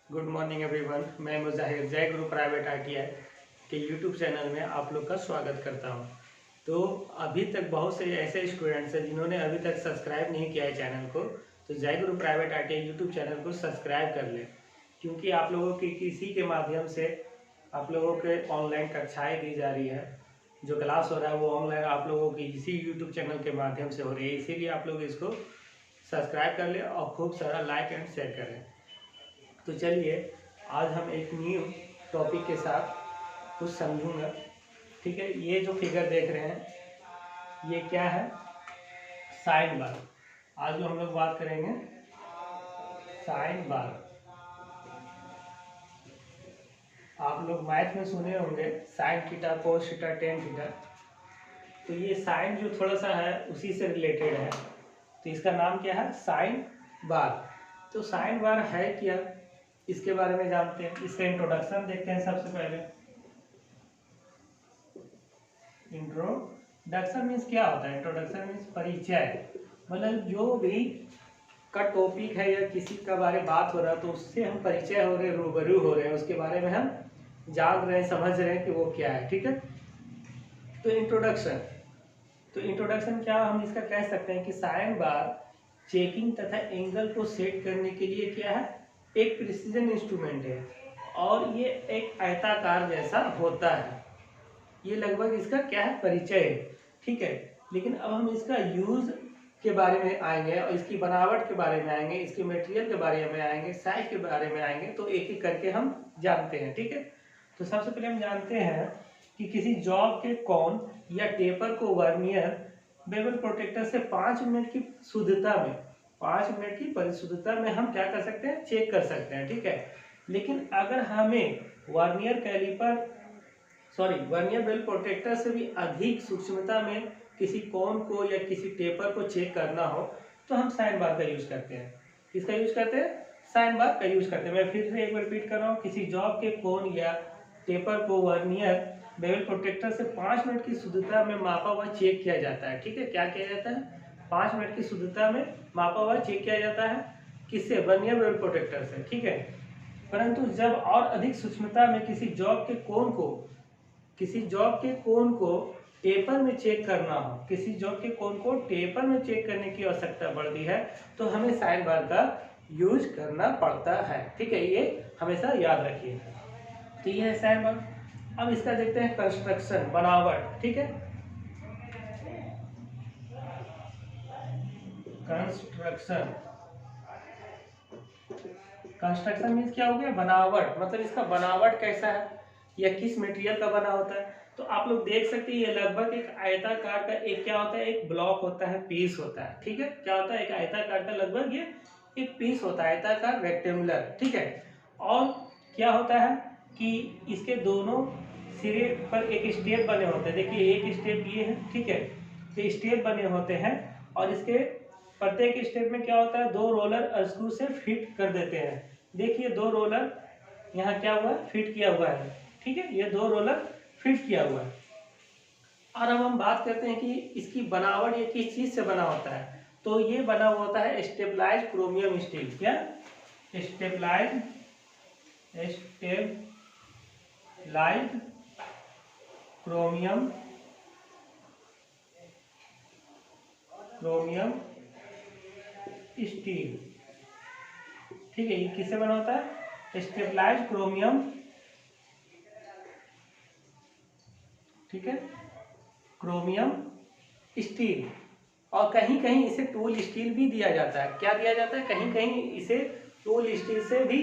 Good morning everyone. मैं मुजाहिर जय गुरु private ITI के यूट्यूब चैनल में आप लोग का स्वागत करता हूं। तो अभी तक बहुत से ऐसे स्टूडेंट्स हैं जिन्होंने अभी तक सब्सक्राइब नहीं किया है चैनल को, तो जय गुरु प्राइवेट आईटीआई यूट्यूब चैनल को सब्सक्राइब कर लें, क्योंकि आप लोगों की किसी के माध्यम से आप लोगों के ऑनलाइन कक्षाएँ दी जा रही है। जो क्लास हो रहा है वो ऑनलाइन आप लोगों की इसी यूट्यूब चैनल के माध्यम से हो रही है, इसीलिए आप लोग इसको सब्सक्राइब कर लें और खूब सारा लाइक एंड शेयर करें। तो चलिए आज हम एक न्यू टॉपिक के साथ कुछ समझूंगा। ठीक है, ये जो फिगर देख रहे हैं ये क्या है? Sine bar. आज जो हम लोग बात करेंगे साइन बार। आप लोग मैथ में सुने होंगे sine theta, cos theta, tan theta. तो ये साइन जो थोड़ा सा है उसी से रिलेटेड है, तो इसका नाम क्या है? Sine bar. तो साइन बार है क्या, इसके बारे में जानते हैं। इसका इंट्रोडक्शन देखते हैं। सबसे पहले इंट्रोडक्शन मीन्स क्या होता है? इंट्रोडक्शन मीन्स परिचय, मतलब जो भी का टॉपिक है या किसी का बारे में बात हो रहा है तो उससे हम परिचय हो रहे हैं, रूबरू हो रहे हैं, उसके बारे में हम जान रहे हैं, समझ रहे हैं कि वो क्या है। ठीक है, तो इंट्रोडक्शन क्या हम इसका कह सकते हैं कि साइन बार चेकिंग तथा एंगल को सेट करने के लिए क्या है? एक प्रिसीजन इंस्ट्रूमेंट है और ये एक आयताकार जैसा होता है। ये लगभग इसका क्या है? परिचय है। ठीक है, लेकिन अब हम इसका यूज के बारे में आएंगे और इसकी बनावट के बारे में आएंगे, इसके मटेरियल के बारे में आएंगे, साइज के बारे में आएंगे, तो एक एक करके हम जानते हैं। ठीक है, तो सबसे पहले हम जानते हैं कि किसी जॉब के कोन या टेपर को वर्नियर बेवल प्रोटेक्टर से 5 मिनट की शुद्धता में 5 मिनट की परिशुद्धता में हम क्या कर सकते हैं? चेक कर सकते हैं। ठीक है, लेकिन अगर हमें वर्नियर बेल प्रोटेक्टर से भी अधिक सूक्ष्मता में किसी कोन को या किसी टेपर को चेक करना हो तो हम साइन बार का यूज करते हैं। किसका यूज करते हैं? साइन बार का यूज करते हैं। मैं फिर से एक बार रिपीट कर रहा हूँ, किसी जॉब के कोन या टेपर को वर्नियर बेवल प्रोटेक्टर से 5 मिनट की शुद्धता में मापा हुआ चेक किया जाता है। ठीक है, क्या किया जाता है? 5 मिनट की शुद्धता में मापा हुआ चेक किया जाता है। किससे? वर्नियर बेवल प्रोटेक्टर से। ठीक है, परंतु जब और अधिक सूक्ष्मता में किसी जॉब के कोन को टेपर में चेक करना हो, किसी जॉब के कोन को टेपर में चेक करने की आवश्यकता बढ़ती है, तो हमें साइन बार का यूज करना पड़ता है। ठीक है, ये हमेशा याद रखिए। तो ये है साइन बार। अब इसका देखते हैं कंस्ट्रक्शन, बनावट। ठीक है, कंस्ट्रक्शन मीन्स क्या हो गया? बनावट। मतलब इसका बनावट कैसा है या किस मटेरियल का बना होता है। तो आप लोग देख सकते हैं ये लगभग एक आयताकार का एक क्या होता है? एक ब्लॉक होता है, पीस होता है। ठीक है, क्या होता है? एक आयताकार का लगभग ये एक पीस होता है, आयताकार रेक्टेंगुलर। ठीक है, और क्या होता है कि इसके दोनों सिरे पर एक स्टेप बने होते हैं। देखिए एक स्टेप ये है। ठीक है, तो स्टेप बने होते हैं और इसके प्रत्येक स्टेप में क्या होता है? 2 रोलर स्क्रू से फिट कर देते हैं। देखिए 2 रोलर यहाँ क्या हुआ है? फिट किया हुआ है। ठीक है, ये 2 रोलर फिट किया हुआ है। और अब हम बात करते हैं कि इसकी बनावट ये किस चीज से बना होता है। तो ये बना हुआ होता है स्टेबलाइज्ड क्रोमियम स्टील। क्या? Stabilized chromium steel. ठीक है, ये किससे बना होता है? Stabilized chromium. ठीक है, क्रोमियम स्टील। और कहीं कहीं इसे टूल स्टील भी दिया जाता है। क्या दिया जाता है? कहीं कहीं इसे टूल स्टील से भी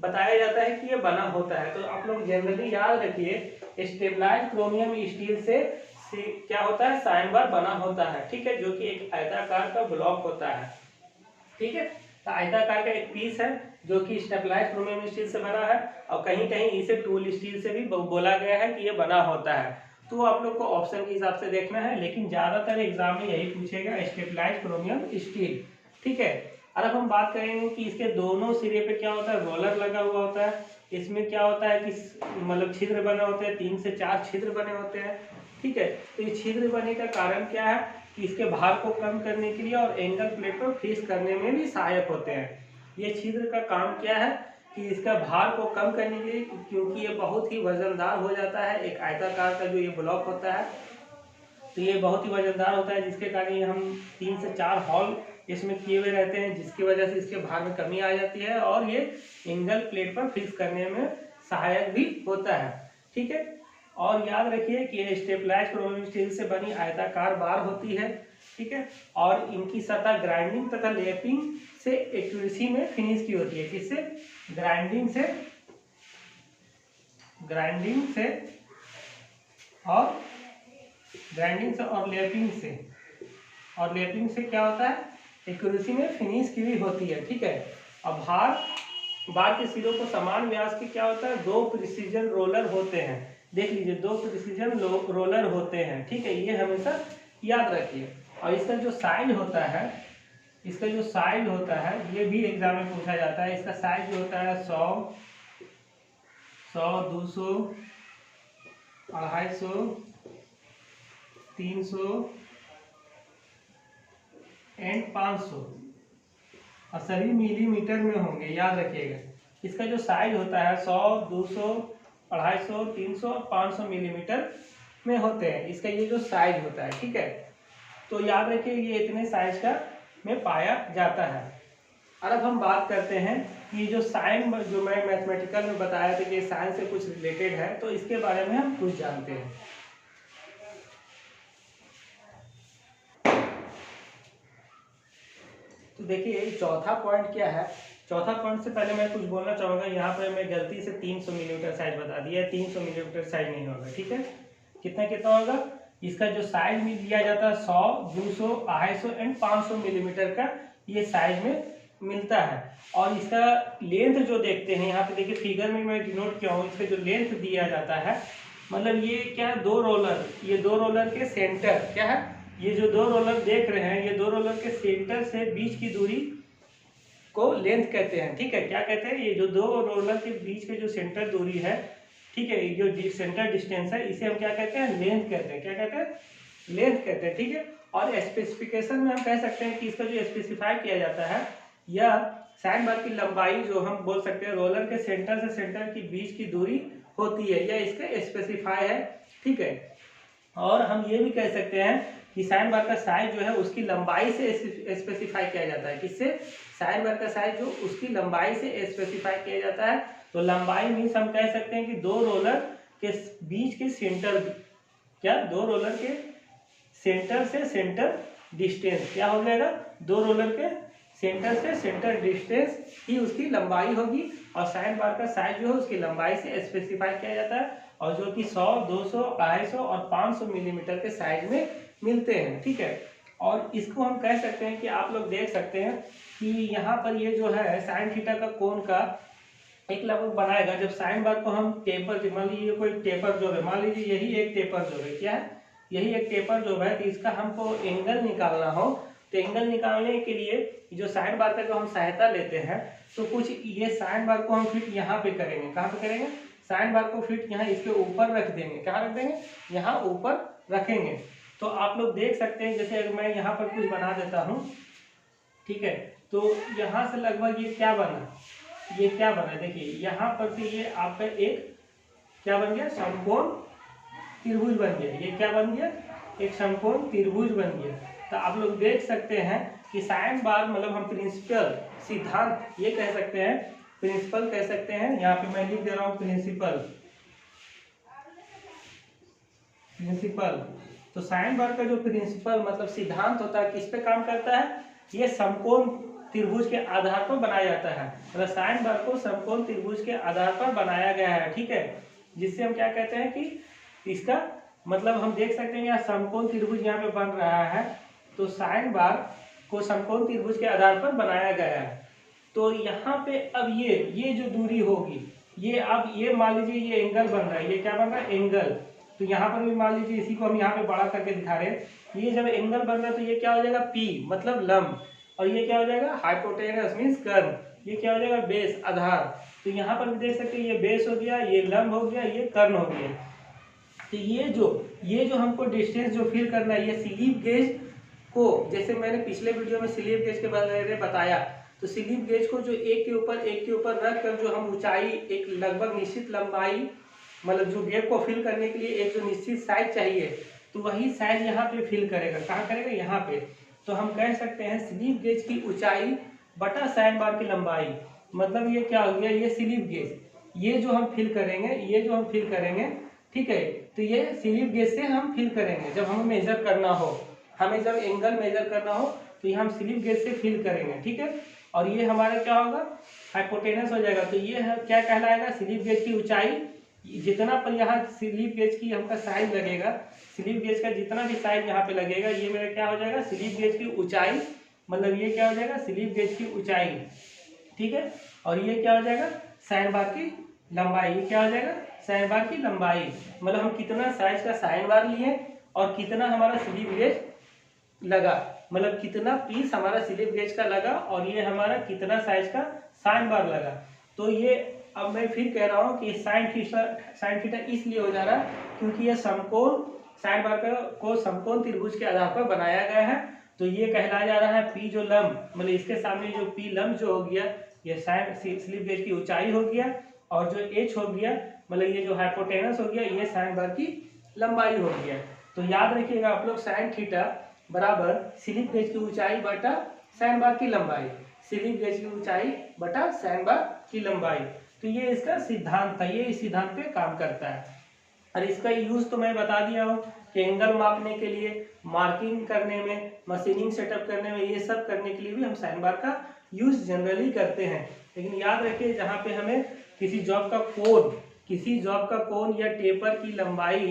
बताया जाता है कि ये बना होता है। तो आप लोग जनरली याद रखिए स्टेबलाइज्ड क्रोमियम स्टील से क्या होता है? साइन बार बना होता है। ठीक है, जो कि एक आयताकार का ब्लॉक होता है। ठीक है, तो आयताकार का एक पीस है जो कि स्टेबलाइज्ड क्रोमियम स्टील से बना है और कहीं कहीं इसे टूल स्टील से भी बोला गया है कि ये बना होता है। तो आप लोग को ऑप्शन के हिसाब से देखना है, लेकिन ज्यादातर एग्जाम में यही पूछेगा, स्टेबलाइज्ड क्रोमियम स्टील। ठीक है, और अब हम बात करेंगे कि इसके दोनों सिरे पे क्या होता है? रोलर लगा हुआ होता है। इसमें क्या होता है कि मतलब छिद्र बने होते हैं, 3 से 4 छिद्र बने होते हैं। ठीक है, तो ये छिद्र बनने का कारण क्या है कि इसके भार को कम करने के लिए और एंगल प्लेट को फिक्स करने में भी सहायक होते हैं। ये छिद्र का काम क्या है कि इसका भार को कम करने के लिए, क्योंकि ये बहुत ही वजनदार हो जाता है, एक आयताकार का जो ये ब्लॉक होता है तो ये बहुत ही वजनदार होता है, जिसके कारण ये हम 3 से 4 हॉल इसमें किए हुए रहते हैं, जिसकी वजह से इसके भार में कमी आ जाती है और ये एंगल प्लेट पर फिक्स करने में सहायक भी होता है। ठीक है, और याद रखिए कि ये स्टेबलाइज्ड क्रोमियम स्टील से बनी आयताकार बार होती है। ठीक है, और इनकी सतह ग्राइंडिंग तथा लेपिंग से एक्यूरेसी में फिनिश की होती है। किससे? ग्राइंडिंग से और लेपिंग से क्या होता है? एक्यूरेसी में फिनिश की हुई होती है। ठीक है, अब बार के सिरों को समान व्यास के क्या होता है? 2 प्रिसीजन रोलर होते हैं। देख लीजिए, 2 प्रिसीजन रोलर होते हैं। ठीक है, ये हमेशा याद रखिए। और इसका जो साइज होता है ये भी एग्जाम में पूछा जाता है। इसका साइज जो होता है 100, 200, 250, 300 एंड 500 और सभी मिलीमीटर में होंगे, याद रखिएगा। इसका जो साइज होता है 100, 200, 250, 300 और 500 मिलीमीटर में होते हैं। इसका ये जो साइज होता है, ठीक है, तो याद रखिए ये इतने साइज का में पाया जाता है। और अब हम बात करते हैं कि जो साइन, जो मैं मैथमेटिकल में बताया था कि साइन से कुछ रिलेटेड है, तो इसके बारे में हम कुछ जानते हैं। तो देखिए चौथा पॉइंट क्या है। चौथा पॉइंट से पहले मैं कुछ बोलना चाहूँगा। यहाँ पर मैं गलती से 300 मिलीमीटर साइज बता दिया है, 300 मिलीमीटर साइज नहीं होगा। ठीक है, कितना होगा? इसका जो साइज में दिया जाता है 100, 200, 250 एंड 500 मिलीमीटर का ये साइज में मिलता है। और इसका लेंथ जो देखते हैं यहाँ पे, देखिए फिगर में मैं डिनोट किया हूँ, इसका जो लेंथ दिया जाता है, मतलब ये क्या, 2 रोलर, ये 2 रोलर के सेंटर क्या है, ये जो 2 रोलर देख रहे हैं, ये 2 रोलर के सेंटर से बीच की दूरी को लेंथ कहते हैं। ठीक है, क्या कहते हैं? ये जो 2 रोलर के बीच के जो सेंटर दूरी है, ठीक है, जो सेंटर डिस्टेंस है, इसे हम क्या कहते हैं? लेंथ कहते हैं। क्या कहते हैं? लेंथ कहते हैं। ठीक है, और स्पेसिफिकेशन में हम कह सकते हैं कि इसका जो स्पेसिफाई किया जाता है, या साइन बार की लंबाई जो हम बोल सकते हैं रोलर के सेंटर से सेंटर की बीच की दूरी होती है, या इसका स्पेसिफाई है। ठीक है, और हम ये भी कह सकते हैं कि साइन बार का साइज जो है उसकी लंबाई से स्पेसिफाई किया जाता है। किससे? साइन बार का साइज जो उसकी लंबाई से स्पेसिफाई किया जाता है। तो लंबाई मीन्स हम कह सकते हैं कि 2 रोलर के बीच के सेंटर, क्या, 2 रोलर के सेंटर से सेंटर डिस्टेंस क्या हो जाएगा? 2 रोलर के सेंटर से सेंटर डिस्टेंस ही उसकी लंबाई होगी। और साइन बार का साइज जो है उसकी लंबाई से स्पेसिफाई किया जाता है, और जो कि 100, 200, 250 और 500 मिलीमीटर के साइज में मिलते हैं। ठीक है, और इसको हम कह सकते हैं कि आप लोग देख सकते हैं कि यहाँ पर ये जो है साइन थीटा का कोण का एक लगभग बनाएगा। जब साइन बार को हम टेपर, मान लीजिए कोई टेपर जो है, मान लीजिए यही एक टेपर जो है, क्या है, यही एक टेपर जो है, तो इसका हमको एंगल निकालना हो, तो एंगल निकालने के लिए जो साइन बार का जो हम सहायता लेते हैं, तो कुछ ये साइन बार को हम फिट यहाँ पे करेंगे। कहाँ पे करेंगे? साइन बार को फिट यहाँ इसके ऊपर रख देंगे। कहाँ रख देंगे? यहाँ ऊपर रखेंगे। तो आप लोग देख सकते हैं, जैसे अगर मैं यहाँ पर कुछ बना देता हूँ, ठीक है, तो यहाँ से लगभग ये क्या बना, ये क्या बना, देखिए यहाँ पर से ये आपका एक क्या बन गया? समकोण त्रिभुज बन गया। ये क्या बन गया? एक समकोण त्रिभुज बन गया। तो आप लोग देख सकते हैं कि साइन बार, मतलब हम प्रिंसिपल, सिद्धांत ये कह सकते हैं, प्रिंसिपल कह सकते हैं। यहाँ पे मैं लिख दे रहा हूँ प्रिंसिपल। तो साइन बार का जो प्रिंसिपल मतलब सिद्धांत होता है, किस पे काम करता है? ये समकोण त्रिभुज के आधार पर बनाया जाता है। मतलब साइन बार को समकोण त्रिभुज के आधार पर बनाया गया है। ठीक है, जिससे हम क्या कहते हैं कि इसका मतलब हम देख सकते हैं यहाँ समकोण त्रिभुज यहाँ पे बन रहा है, तो साइन बार को समकोण त्रिभुज के आधार पर बनाया गया है। तो यहाँ पे अब ये जो दूरी होगी, ये अब ये मान लीजिए ये एंगल बन रहा है, ये क्या बन रहा है? एंगल। तो यहाँ पर भी मान लीजिए, इसी को हम यहाँ पे बड़ा करके दिखा रहे हैं, ये जब एंगल बन रहा है तो ये क्या हो जाएगा? P मतलब लंब, और ये क्या हो जाएगा? Hypotenuse means curve. ये क्या हो जाएगा? बेस, आधार। तो यहाँ पर भी देख सकते हैं, ये बेस हो गया, ये लंब हो गया, ये कर्ण हो गया। तो ये जो हमको डिस्टेंस जो फिल करना है, ये स्लिप गेज को, जैसे मैंने पिछले वीडियो में स्लिप गेज के बारे में बताया, तो स्लिप गेज को जो एक के ऊपर रख कर जो हम ऊंचाई एक लगभग निश्चित लंबाई मतलब जो गैप को फिल करने के लिए एक जो निश्चित साइज चाहिए तो वही साइज यहाँ पे फिल करेगा। कहाँ करेगा? यहाँ पे। तो हम कह सकते हैं स्लिप गेज की ऊंचाई बटा साइन बार की लंबाई। मतलब ये क्या हो गया? ये स्लिप गेज ये जो हम फिल करेंगे ठीक है, तो ये स्लिप गेज से हम फिल करेंगे। जब हमें मेजर करना हो, हमें जब एंगल मेजर करना हो तो ये हम स्लिप गेज से फिल करेंगे। ठीक है, और ये हमारा क्या होगा? हाइपोटेनस हो जाएगा। तो ये क्या कहलाएगा? स्लिप गेज की ऊंचाई। जितना पर यहाँ स्लिप गेज की हमका साइज लगेगा, स्लिप गेज का जितना भी साइज यहाँ पे लगेगा ये मेरा क्या हो जाएगा? स्लिप गेज की ऊंचाई। मतलब ये क्या हो जाएगा? स्लिप गेज की ऊंचाई। ठीक है, और ये क्या हो जाएगा? साइन बार की लंबाई। ये क्या हो जाएगा? साइन बार की लंबाई। मतलब हम कितना साइज का साइन बार लिए और कितना हमारा स्लिप गेज लगा, मतलब कितना पीस हमारा स्लिप गेज का लगा और ये हमारा कितना साइज का साइन बार लगा। तो ये अब मैं फिर कह रहा हूँ कि साइन थीटा इसलिए हो जा रहा है क्योंकि ये समकोण साइन बार को समकोण त्रिभुज के आधार पर बनाया गया है। तो ये कहलाया जा रहा है पी जो लंब, मतलब इसके सामने जो पी लंब जो हो गया ये साइन स्लिप गेज की ऊंचाई हो गया, और जो एच हो गया मतलब ये जो हाइपोटेनस हो गया ये साइन बार की लंबाई हो गया। तो याद रखिएगा आप लोग, साइन थीटा बराबर स्लिप गेज की ऊंचाई बटा साइन बार की लंबाई। स्लिप गेज की ऊंचाई बटा साइन बार की लंबाई। तो ये इसका सिद्धांत था, ये इस सिद्धांत पे काम करता है। और इसका यूज तो मैं बता दिया हूँ कि एंगल मापने के लिए, मार्किंग करने में, मशीनिंग सेटअप करने में, ये सब करने के लिए भी हम साइन बार का यूज जनरली करते हैं। लेकिन याद रखिए जहाँ पे हमें किसी जॉब का कोण या टेपर की लंबाई,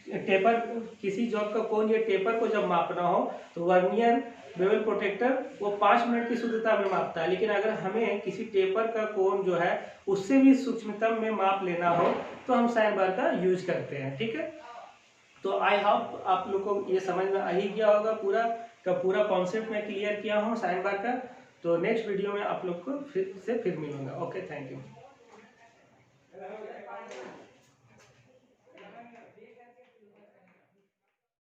किसी जॉब का कोण या टेपर को जब मापना हो तो वर्नियर बेवल प्रोटेक्टर वो 5 मिनट की शुद्धता में मापता है। लेकिन अगर हमें किसी टेपर का कोण जो है उससे भी सूक्ष्मतम में माप लेना हो तो हम साइन बार का यूज करते हैं। ठीक है, तो आई होप आप लोग को ये समझ में आ ही गया होगा, पूरा कॉन्सेप्ट मैं क्लियर किया हूँ साइन बार का। तो नेक्स्ट वीडियो में आप लोग को फिर मिलूंगा। Okay, thank you.